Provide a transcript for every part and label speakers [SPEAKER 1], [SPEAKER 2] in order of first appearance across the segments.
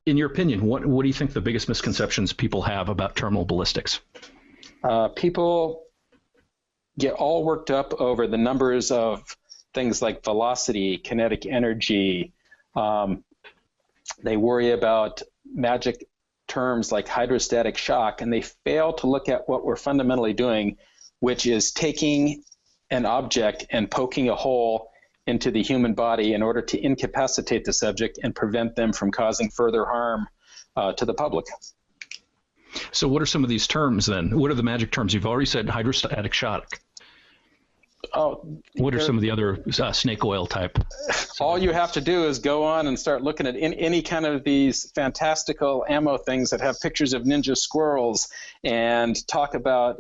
[SPEAKER 1] in your opinion, what do you think the biggest misconceptions people have about terminal ballistics?
[SPEAKER 2] People get all worked up over the numbers of things like velocity, kinetic energy. They worry about magic terms like hydrostatic shock, and they fail to look at what we're fundamentally doing, which is taking an object and poking a hole into the human body in order to incapacitate the subject and prevent them from causing further harm to the public.
[SPEAKER 1] So what are some of these terms then? What are the magic terms? You've already said hydrostatic shock. What are some of the other snake oil type?
[SPEAKER 2] All you have to do is go on and start looking at any kind of these fantastical ammo things that have pictures of ninja squirrels and talk about,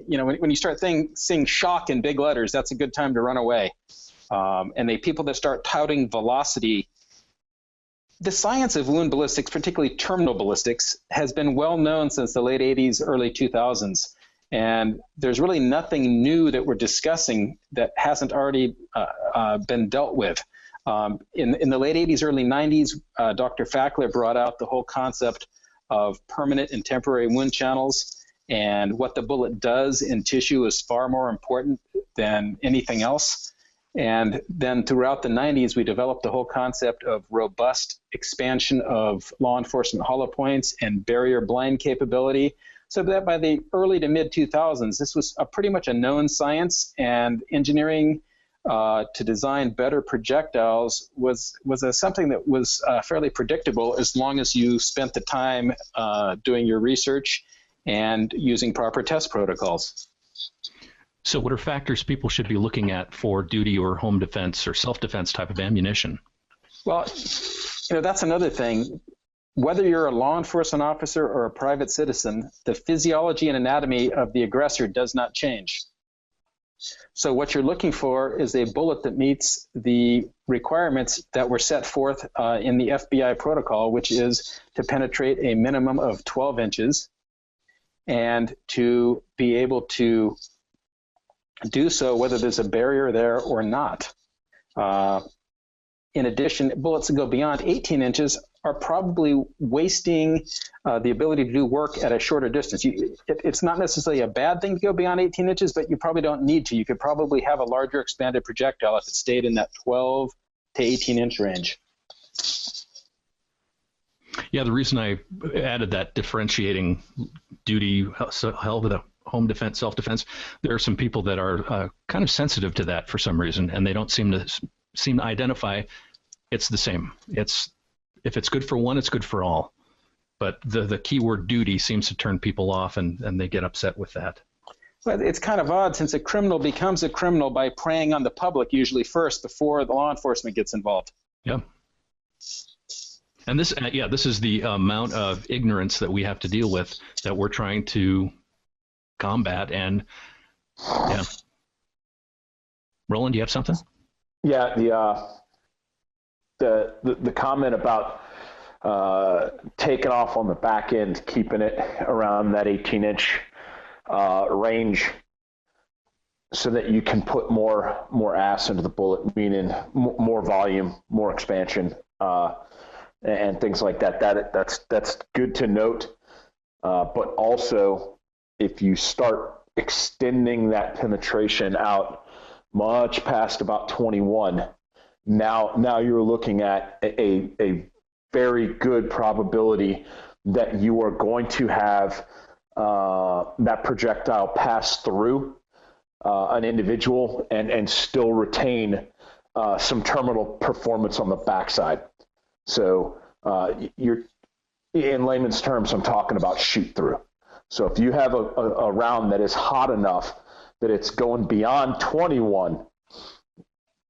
[SPEAKER 2] when you start seeing shock in big letters, that's a good time to run away. And the people that start touting velocity, the science of wound ballistics, particularly terminal ballistics, has been well known since the late 80s, early 2000s. And there's really nothing new that we're discussing that hasn't already been dealt with. In the late 80s, early 90s, Dr. Fackler brought out the whole concept of permanent and temporary wound channels, and what the bullet does in tissue is far more important than anything else. And then throughout the 90s, we developed the whole concept of robust expansion of law enforcement hollow points and barrier blind capability. So that by the early to mid 2000s, this was pretty much a known science, and engineering to design better projectiles was something that was fairly predictable as long as you spent the time doing your research and using proper test protocols.
[SPEAKER 1] So what are factors people should be looking at for duty or home defense or self-defense type of ammunition?
[SPEAKER 2] Well, that's another thing. Whether you're a law enforcement officer or a private citizen, the physiology and anatomy of the aggressor does not change. So what you're looking for is a bullet that meets the requirements that were set forth in the FBI protocol, which is to penetrate a minimum of 12 inches and to be able to do so whether there's a barrier there or not. In addition, bullets that go beyond 18 inches are probably wasting the ability to do work at a shorter distance. It's not necessarily a bad thing to go beyond 18 inches, but you probably don't need to. You could probably have a larger expanded projectile if it stayed in that 12 to 18-inch range.
[SPEAKER 1] Yeah, the reason I added that differentiating duty, hell with a home defense, self-defense, there are some people that are kind of sensitive to that for some reason, and they don't seem to identify it's the same. If it's good for one, it's good for all. But the keyword duty seems to turn people off, and they get upset with that.
[SPEAKER 2] Well, it's kind of odd, since a criminal becomes a criminal by preying on the public usually first before the law enforcement gets involved.
[SPEAKER 1] Yeah. And this is the amount of ignorance that we have to deal with that we're trying to combat. And yeah. Roland, do you have something?
[SPEAKER 3] Yeah, the comment about taking off on the back end, keeping it around that 18-inch range, so that you can put more ass into the bullet, meaning more volume, more expansion, and things like that. That's good to note. But also, if you start extending that penetration out much past about 21, now you're looking at a very good probability that you are going to have that projectile pass through an individual and still retain some terminal performance on the backside. So you're, in layman's terms, I'm talking about shoot through. So if you have a round that is hot enough that it's going beyond 21,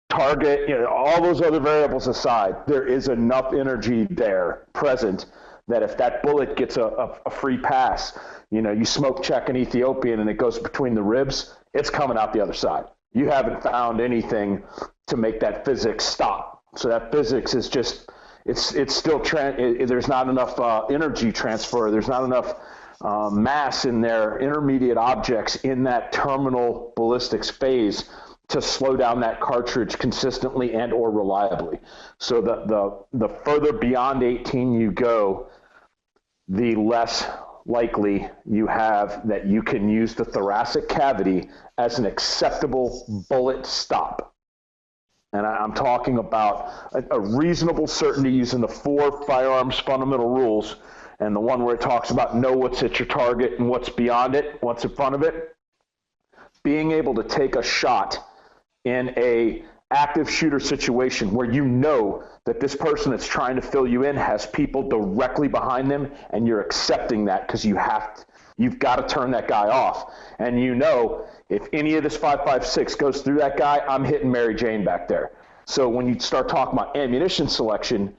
[SPEAKER 3] target, all those other variables aside, there is enough energy there present that if that bullet gets a free pass, you smoke check an Ethiopian and it goes between the ribs, it's coming out the other side. You haven't found anything to make that physics stop. So that physics is just, it's still, there's not enough energy transfer. There's not enough mass in their intermediate objects in that terminal ballistics phase to slow down that cartridge consistently and or reliably. So the further beyond 18 you go, the less likely you have that you can use the thoracic cavity as an acceptable bullet stop. And I'm talking about a reasonable certainty using the 4 firearms fundamental rules, and the one where it talks about know what's at your target and what's beyond it, what's in front of it. Being able to take a shot in a active shooter situation where you know that this person that's trying to fill you in has people directly behind them, and you're accepting that because you've got to turn that guy off. And you know, if any of this 5.56 goes through that guy, I'm hitting Mary Jane back there. So when you start talking about ammunition selection,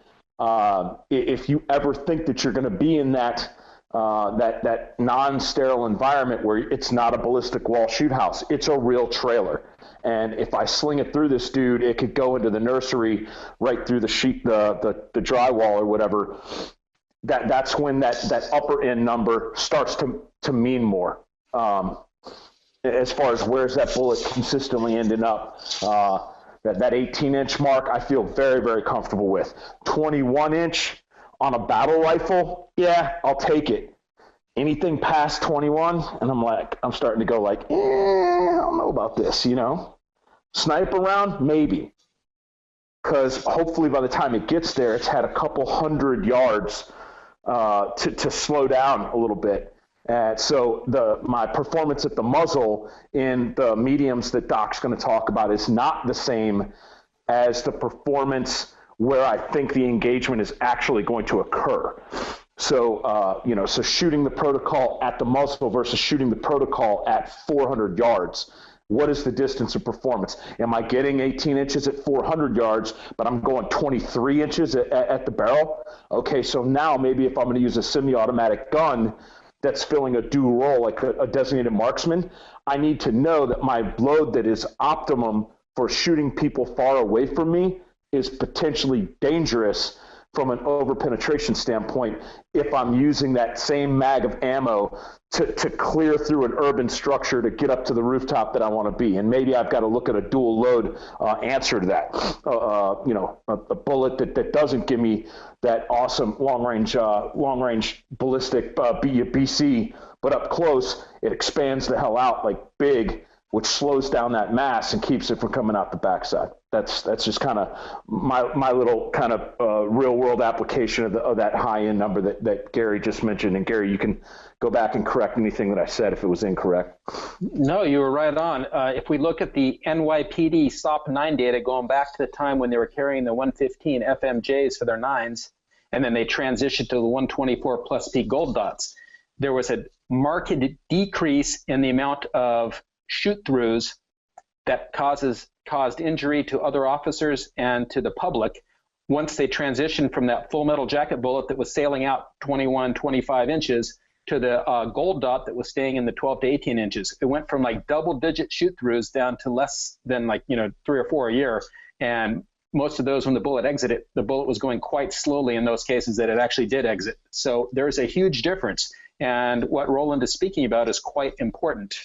[SPEAKER 3] if you ever think that you're going to be in that non-sterile environment where it's not a ballistic wall shoot house, it's a real trailer. And if I sling it through this dude, it could go into the nursery right through the sheet, the drywall or whatever. That's when that upper end number starts to mean more. As far as where's that bullet consistently ending up, that 18-inch mark, I feel very, very comfortable with. 21-inch on a battle rifle, yeah, I'll take it. Anything past 21, and I'm starting to go like, I don't know about this, you know. Sniper round, maybe. Because hopefully by the time it gets there, it's had a couple hundred yards to slow down a little bit. So my performance at the muzzle in the mediums that Doc's going to talk about is not the same as the performance where I think the engagement is actually going to occur. So, so shooting the protocol at the muzzle versus shooting the protocol at 400 yards. What is the distance of performance? Am I getting 18 inches at 400 yards, but I'm going 23 inches at the barrel? Okay, so now maybe if I'm going to use a semi-automatic gun that's filling a dual role like a designated marksman, I need to know that my load that is optimum for shooting people far away from me is potentially dangerous from an over-penetration standpoint if I'm using that same mag of ammo to clear through an urban structure to get up to the rooftop that I want to be. And maybe I've got to look at a dual load answer to that. A bullet that doesn't give me that awesome long-range ballistic BC, but up close, it expands the hell out like big, which slows down that mass and keeps it from coming out the backside. That's just kind of my little kind of real world application of that high end number that Gary just mentioned. And Gary, you can go back and correct anything that I said if it was incorrect.
[SPEAKER 2] No, you were right on. If we look at the NYPD SOP 9 data going back to the time when they were carrying the 115 FMJs for their 9s, and then they transitioned to the 124 plus P gold dots, there was a marked decrease in the amount of shoot-throughs that caused injury to other officers and to the public once they transitioned from that full metal jacket bullet that was sailing out 21, 25 inches to the gold dot that was staying in the 12 to 18 inches. It went from like double-digit shoot-throughs down to less than 3 or 4 a year. And most of those, when the bullet exited, the bullet was going quite slowly in those cases that it actually did exit. So there's a huge difference. And what Roland is speaking about is quite important.